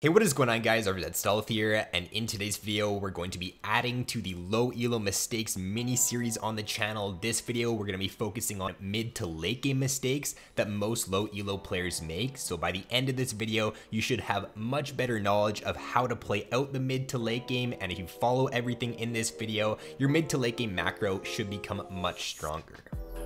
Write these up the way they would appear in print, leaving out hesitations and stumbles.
Hey, what is going on, guys? RvzStealth here, and in today's video we're going to be adding to the low elo mistakes mini series on the channel. This video we're going to be focusing on mid to late game mistakes that most low elo players make. So by the end of this video you should have much better knowledge of how to play out the mid to late game, and if you follow everything in this video, your mid to late game macro should become much stronger.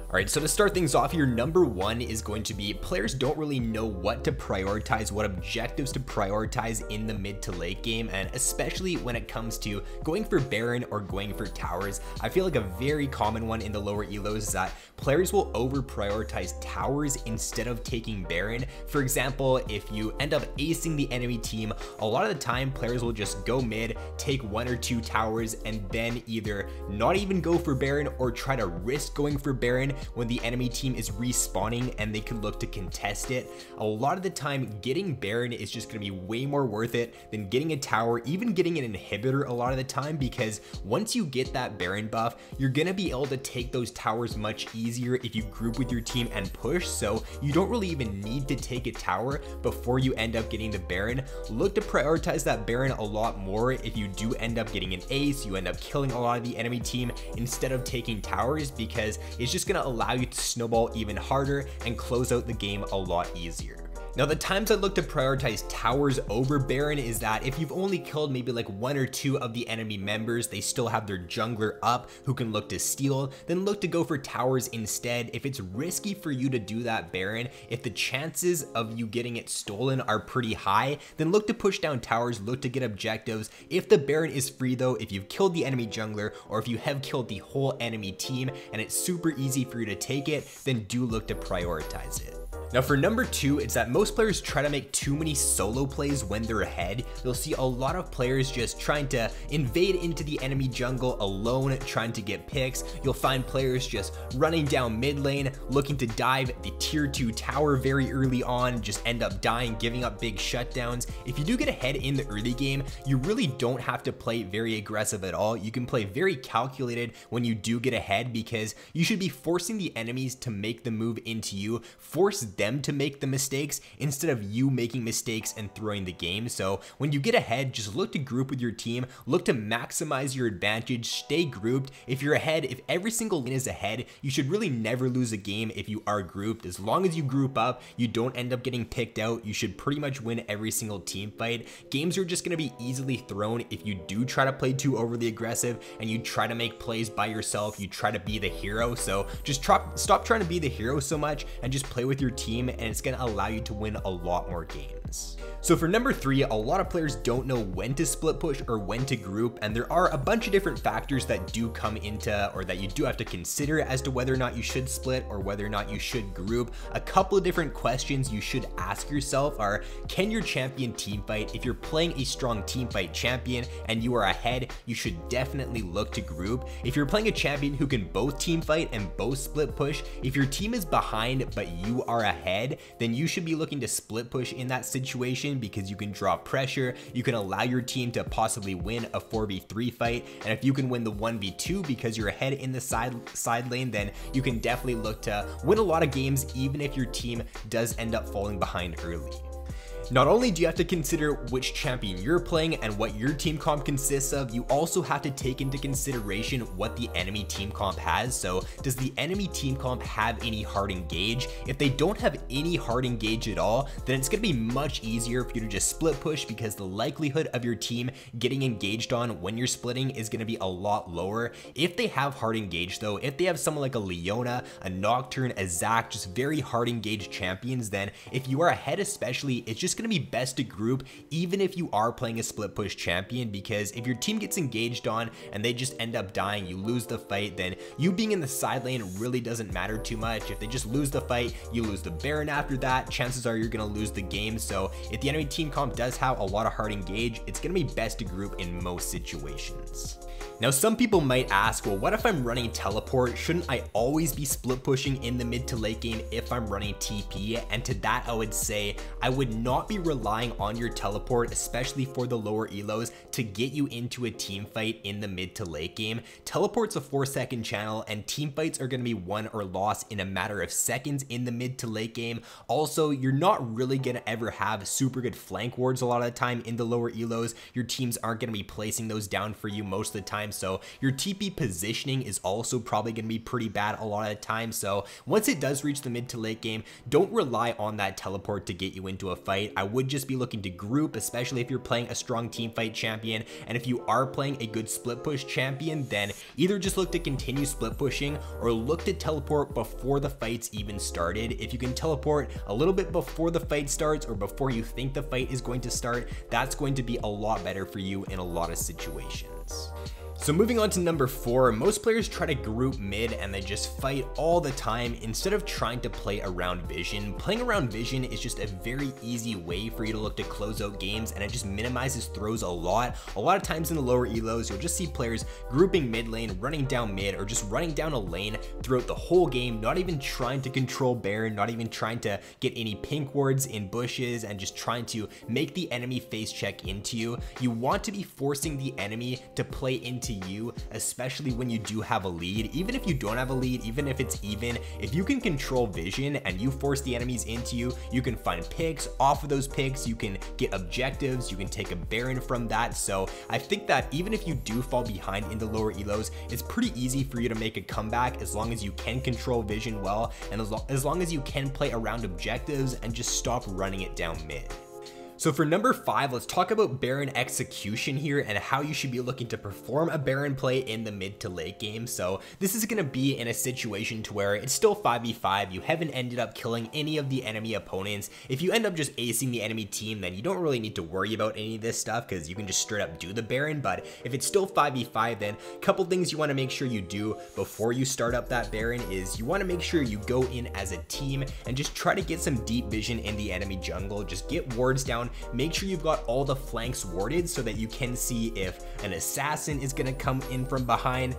Alright, so to start things off, your number one is going to be players don't really know what to prioritize, what objectives to prioritize in the mid to late game, and especially when it comes to going for Baron or going for towers. I feel like a very common one in the lower elos is that players will over prioritize towers instead of taking Baron. For example, if you end up acing the enemy team, a lot of the time players will just go mid, take one or two towers, and then either not even go for Baron or try to risk going for Baron when the enemy team is respawning and they could look to contest it. A lot of the time getting Baron is just going to be way more worth it than getting a tower, even getting an inhibitor a lot of the time, because once you get that Baron buff, you're going to be able to take those towers much easier if you group with your team and push. So you don't really even need to take a tower before you end up getting the Baron. Look to prioritize that Baron a lot more. If you do end up getting an ace, you end up killing a lot of the enemy team instead of taking towers, because it's just going to allow you to snowball even harder and close out the game a lot easier. Now, the times I look to prioritize towers over Baron is that if you've only killed maybe like one or two of the enemy members, they still have their jungler up who can look to steal, then look to go for towers instead. If it's risky for you to do that Baron, if the chances of you getting it stolen are pretty high, then look to push down towers, look to get objectives. If the Baron is free though, if you've killed the enemy jungler or if you have killed the whole enemy team and it's super easy for you to take it, then do look to prioritize it. Now for number two, it's that most players try to make too many solo plays when they're ahead. You'll see a lot of players just trying to invade into the enemy jungle alone, trying to get picks. You'll find players just running down mid lane, looking to dive the tier 2 tower very early on, just end up dying, giving up big shutdowns. If you do get ahead in the early game, you really don't have to play very aggressive at all. You can play very calculated when you do get ahead, because you should be forcing the enemies to make the move into you, force them to make the mistakes instead of you making mistakes and throwing the game. So when you get ahead, just look to group with your team, look to maximize your advantage, stay grouped. If you're ahead, if every single lane is ahead, you should really never lose a game if you are grouped. As long as you group up, you don't end up getting picked out, you should pretty much win every single team fight. Games are just going to be easily thrown if you do try to play too overly aggressive and you try to make plays by yourself, you try to be the hero. So just stop trying to be the hero so much and just play with your team, and it's going to allow you to win a lot more games. So for number three, a lot of players don't know when to split push or when to group, and there are a bunch of different factors that do come into, or that you do have to consider as to whether or not you should split or whether or not you should group. A couple of different questions you should ask yourself are, can your champion team fight? If you're playing a strong team fight champion and you are ahead, you should definitely look to group. If you're playing a champion who can both team fight and both split push, if your team is behind but you are ahead, then you should be looking to split push in that situation, because you can draw pressure, you can allow your team to possibly win a 4v3 fight, and if you can win the 1v2 because you're ahead in the side lane, then you can definitely look to win a lot of games even if your team does end up falling behind early. Not only do you have to consider which champion you're playing and what your team comp consists of, you also have to take into consideration what the enemy team comp has. So does the enemy team comp have any hard engage? If they don't have any hard engage at all, then it's going to be much easier for you to just split push, because the likelihood of your team getting engaged on when you're splitting is going to be a lot lower. If they have hard engage though, if they have someone like a Leona, a Nocturne, a Zac, just very hard engaged champions, then if you are ahead especially, it's just going to be best to group even if you are playing a split push champion, because if your team gets engaged on and they just end up dying, you lose the fight, then you being in the side lane really doesn't matter too much. If they just lose the fight, you lose the Baron after that, chances are you're going to lose the game. So if the enemy team comp does have a lot of hard engage, it's going to be best to group in most situations. Now some people might ask, well, what if I'm running teleport? Shouldn't I always be split pushing in the mid to late game if I'm running TP? And to that I would say I would not be relying on your teleport, especially for the lower elos, to get you into a team fight in the mid to late game. Teleport's a 4-second channel and team fights are going to be won or lost in a matter of seconds in the mid to late game. Also, you're not really going to ever have super good flank wards a lot of the time in the lower elos. Your teams aren't going to be placing those down for you most of the time, so your TP positioning is also probably going to be pretty bad a lot of the time. So once it does reach the mid to late game, don't rely on that teleport to get you into a fight. I would just be looking to group, especially if you're playing a strong team fight champion, and if you are playing a good split push champion, then either just look to continue split pushing or look to teleport before the fights even started. If you can teleport a little bit before the fight starts or before you think the fight is going to start, that's going to be a lot better for you in a lot of situations. So moving on to number 4, most players try to group mid and they just fight all the time instead of trying to play around vision. Playing around vision is just a very easy way for you to look to close out games, and it just minimizes throws a lot. A lot of times in the lower elos, you'll just see players grouping mid lane, running down mid, or just running down a lane throughout the whole game, not even trying to control Baron, not even trying to get any pink wards in bushes, and just trying to make the enemy face check into you. You want to be forcing the enemy to play into you, especially when you do have a lead. Even if you don't have a lead, even if it's even, if you can control vision and you force the enemies into you, you can find picks. Off of those picks, you can get objectives, you can take a Baron from that. So I think that even if you do fall behind in the lower elos, it's pretty easy for you to make a comeback as long as you can control vision well, and as long as you can play around objectives and just stop running it down mid. So for number 5, let's talk about Baron execution here and how you should be looking to perform a Baron play in the mid to late game. So this is going to be in a situation to where it's still 5v5. You haven't ended up killing any of the enemy opponents. If you end up just acing the enemy team, then you don't really need to worry about any of this stuff because you can just straight up do the Baron. But if it's still 5v5, then a couple things you want to make sure you do before you start up that Baron is you want to make sure you go in as a team and just try to get some deep vision in the enemy jungle. Just get wards down. Make sure you've got all the flanks warded so that you can see if an assassin is going to come in from behind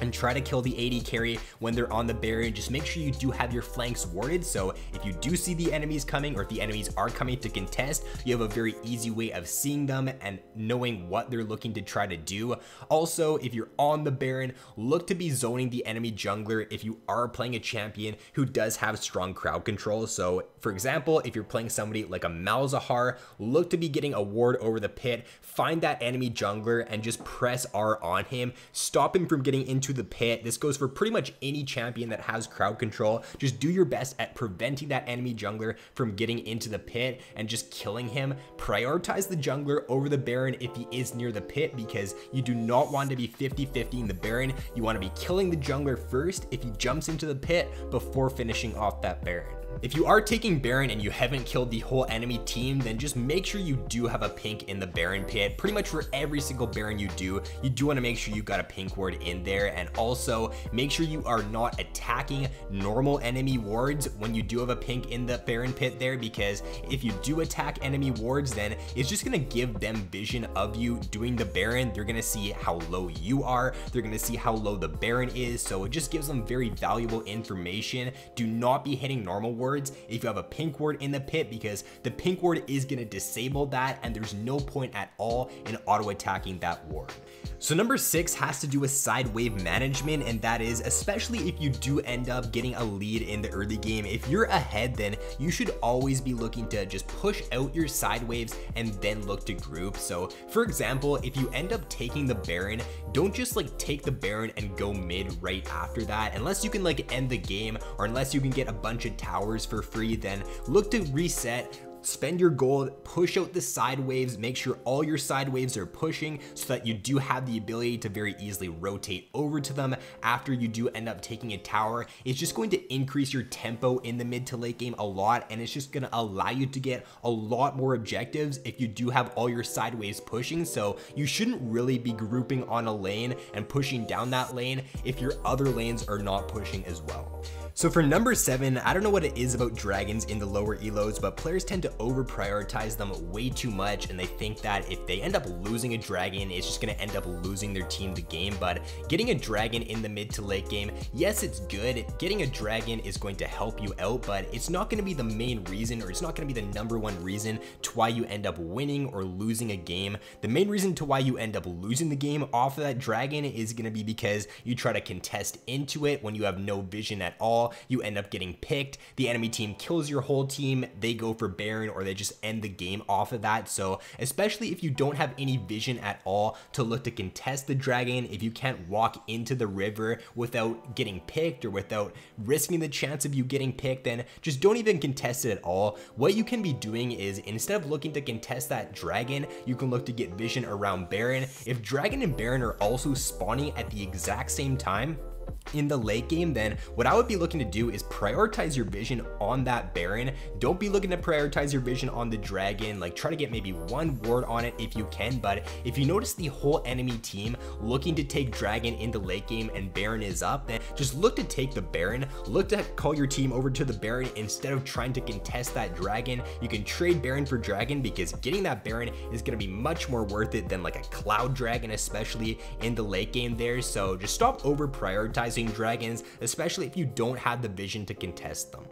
and try to kill the AD carry when they're on the Baron. Just make sure you do have your flanks warded, so if you do see the enemies coming, or if the enemies are coming to contest, you have a very easy way of seeing them and knowing what they're looking to try to do. Also, if you're on the Baron, look to be zoning the enemy jungler if you are playing a champion who does have strong crowd control. So for example, if you're playing somebody like a Malzahar, look to be getting a ward over the pit, find that enemy jungler and just press R on him, stop him from getting into the pit. This goes for pretty much any champion that has crowd control. Just do your best at preventing that enemy jungler from getting into the pit and just killing him. Prioritize the jungler over the Baron if he is near the pit, because you do not want to be 50-50 in the Baron. You want to be killing the jungler first if he jumps into the pit before finishing off that Baron. If you are taking Baron and you haven't killed the whole enemy team, then just make sure you do have a pink in the Baron pit. Pretty much for every single Baron you do want to make sure you've got a pink ward in there, and also make sure you are not attacking normal enemy wards when you do have a pink in the Baron pit there, because if you do attack enemy wards, then it's just going to give them vision of you doing the Baron. They're going to see how low you are, they're going to see how low the Baron is, so it just gives them very valuable information. Do not be hitting normal wards if you have a pink ward in the pit, because the pink ward is going to disable that and there's no point at all in auto attacking that ward. So number 6 has to do with side wave management, and that is especially if you do end up getting a lead in the early game. If you're ahead, then you should always be looking to just push out your side waves and then look to group. So for example, if you end up taking the Baron, don't just like take the Baron and go mid right after that. Unless you can like end the game, or unless you can get a bunch of towers for free, then look to reset, spend your gold, push out the side waves, make sure all your side waves are pushing so that you do have the ability to very easily rotate over to them after you do end up taking a tower. It's just going to increase your tempo in the mid to late game a lot, and it's just going to allow you to get a lot more objectives if you do have all your side waves pushing. So you shouldn't really be grouping on a lane and pushing down that lane if your other lanes are not pushing as well. So for number 7, I don't know what it is about dragons in the lower elos, but players tend to over prioritize them way too much, and they think that if they end up losing a dragon, it's just going to end up losing their team the game. But getting a dragon in the mid to late game, yes, it's good. Getting a dragon is going to help you out, but it's not going to be the main reason, or it's not going to be the number one reason to why you end up winning or losing a game. The main reason to why you end up losing the game off of that dragon is going to be because you try to contest into it when you have no vision at all. You end up getting picked, the enemy team kills your whole team, they go for Baron, or they just end the game off of that. So especially if you don't have any vision at all to look to contest the dragon, if you can't walk into the river without getting picked or without risking the chance of you getting picked, then just don't even contest it at all. What you can be doing is, instead of looking to contest that dragon, you can look to get vision around Baron. If dragon and Baron are also spawning at the exact same time in the late game, then what I would be looking to do is prioritize your vision on that Baron. Don't be looking to prioritize your vision on the dragon. Like, try to get maybe one ward on it if you can, but if you notice the whole enemy team looking to take dragon in the late game and Baron is up, then just look to take the Baron. Look to call your team over to the Baron instead of trying to contest that dragon. You can trade Baron for dragon, because getting that Baron is going to be much more worth it than like a cloud dragon, especially in the late game there. So just stop over prioritizing dragons, especially if you don't have the vision to contest them.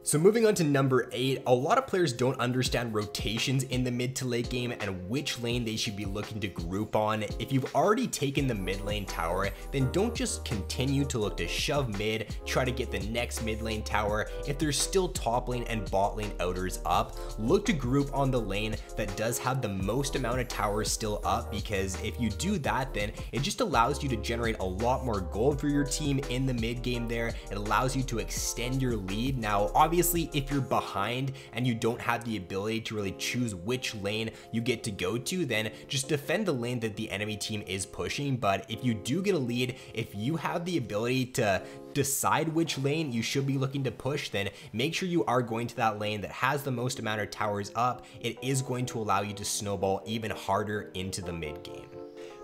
So moving on to number 8, a lot of players don't understand rotations in the mid to late game and which lane they should be looking to group on. If you've already taken the mid lane tower, then don't just continue to look to shove mid, try to get the next mid lane tower. If there's still top lane and bot lane outers up, look to group on the lane that does have the most amount of towers still up, because if you do that, then it just allows you to generate a lot more gold for your team in the mid game there. It allows you to extend your lead. Now, obviously, if you're behind and you don't have the ability to really choose which lane you get to go to, then just defend the lane that the enemy team is pushing. But if you do get a lead, if you have the ability to decide which lane you should be looking to push, then make sure you are going to that lane that has the most amount of towers up. It is going to allow you to snowball even harder into the mid game.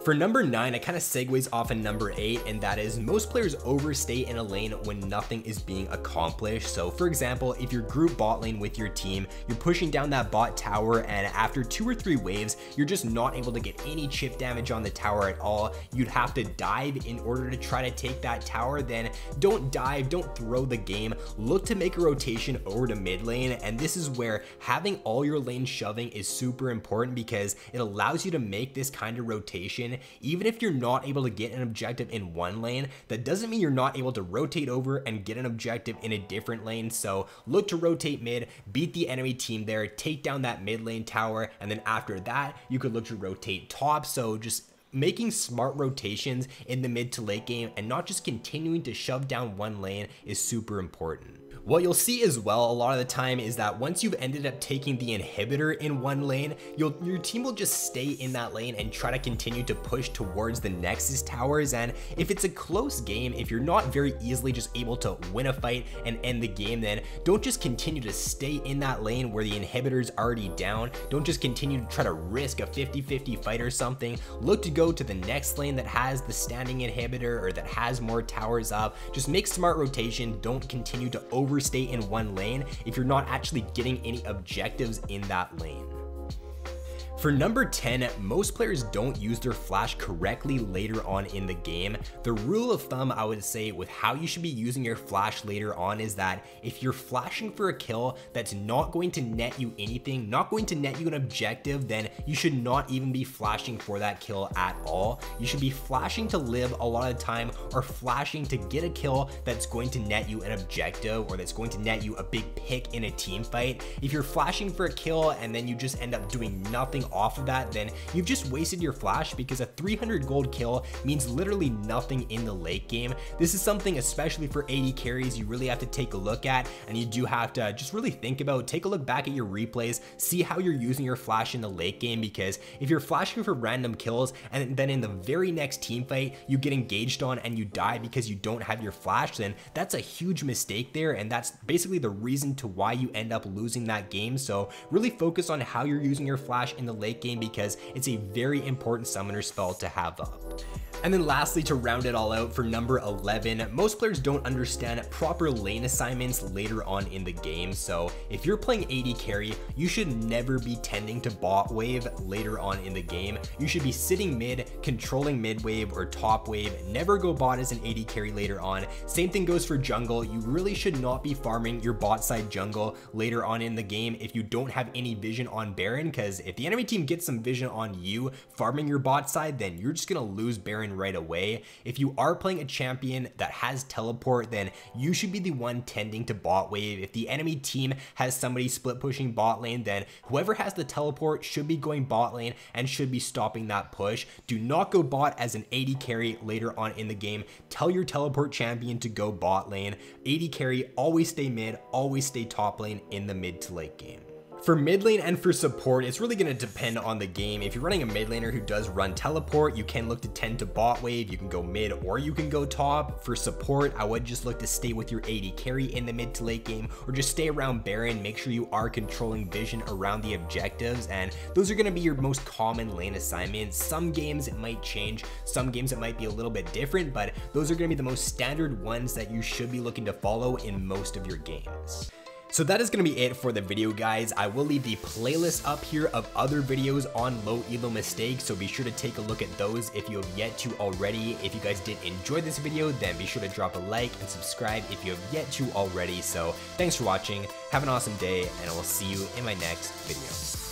For number 9, it kind of segues off of number 8, and that is most players overstay in a lane when nothing is being accomplished. So for example, if you're group bot lane with your team, you're pushing down that bot tower, and after 2 or 3 waves, you're just not able to get any chip damage on the tower at all. You'd have to dive in order to try to take that tower. Then don't dive, don't throw the game, look to make a rotation over to mid lane. And this is where having all your lanes shoving is super important, because it allows you to make this kind of rotation. Even if you're not able to get an objective in one lane, that doesn't mean you're not able to rotate over and get an objective in a different lane. So look to rotate mid, beat the enemy team there, take down that mid lane tower, and then after that, you could look to rotate top. So just making smart rotations in the mid to late game and not just continuing to shove down one lane is super important. What you'll see as well a lot of the time is that once you've ended up taking the inhibitor in one lane, your team will just stay in that lane and try to continue to push towards the Nexus towers. And if it's a close game, if you're not very easily just able to win a fight and end the game, then don't just continue to stay in that lane where the inhibitor's already down. Don't just continue to try to risk a 50-50 fight or something. Look to go to the next lane that has the standing inhibitor or that has more towers up. Just make smart rotation. Don't continue to overstay in one lane if you're not actually getting any objectives in that lane. For number 10, most players don't use their flash correctly later on in the game. The rule of thumb I would say with how you should be using your flash later on is that if you're flashing for a kill that's not going to net you anything, not going to net you an objective, then you should not even be flashing for that kill at all. You should be flashing to live a lot of the time, or flashing to get a kill that's going to net you an objective or that's going to net you a big pick in a team fight. If you're flashing for a kill and then you just end up doing nothing off of that, then you've just wasted your flash, because a 300 gold kill means literally nothing in the late game. This is something, especially for AD carries, you really have to take a look at, and you do have to just really think about, take a look back at your replays, see how you're using your flash in the late game, because if you're flashing for random kills and then in the very next team fight you get engaged on and you die because you don't have your flash, then that's a huge mistake there, and that's basically the reason to why you end up losing that game. So really focus on how you're using your flash in the late game, because it's a very important summoner spell to have up. And then lastly, to round it all out, for number 11, most players don't understand proper lane assignments later on in the game. So if you're playing AD carry, you should never be tending to bot wave later on in the game. You should be sitting mid, controlling mid wave or top wave. Never go bot as an AD carry later on. Same thing goes for jungle. You really should not be farming your bot side jungle later on in the game if you don't have any vision on Baron, because if the enemy team gets some vision on you farming your bot side, then you're just gonna lose Baron right away. If you are playing a champion that has teleport, then you should be the one tending to bot wave. If the enemy team has somebody split pushing bot lane, then whoever has the teleport should be going bot lane and should be stopping that push. Do not go bot as an AD carry later on in the game. Tell your teleport champion to go bot lane. AD carry, always stay mid, always stay top lane in the mid to late game. For mid lane and for support, it's really going to depend on the game. If you're running a mid laner who does run teleport, you can look to tend to bot wave. You can go mid or you can go top. For support, I would just look to stay with your AD carry in the mid to late game, or just stay around Baron. Make sure you are controlling vision around the objectives, and those are going to be your most common lane assignments. Some games it might change, some games it might be a little bit different, but those are going to be the most standard ones that you should be looking to follow in most of your games. So that is going to be it for the video, guys. I will leave the playlist up here of other videos on low elo mistakes, so be sure to take a look at those if you have yet to already. If you guys did enjoy this video, then be sure to drop a like and subscribe if you have yet to already. So thanks for watching, have an awesome day, and I will see you in my next video.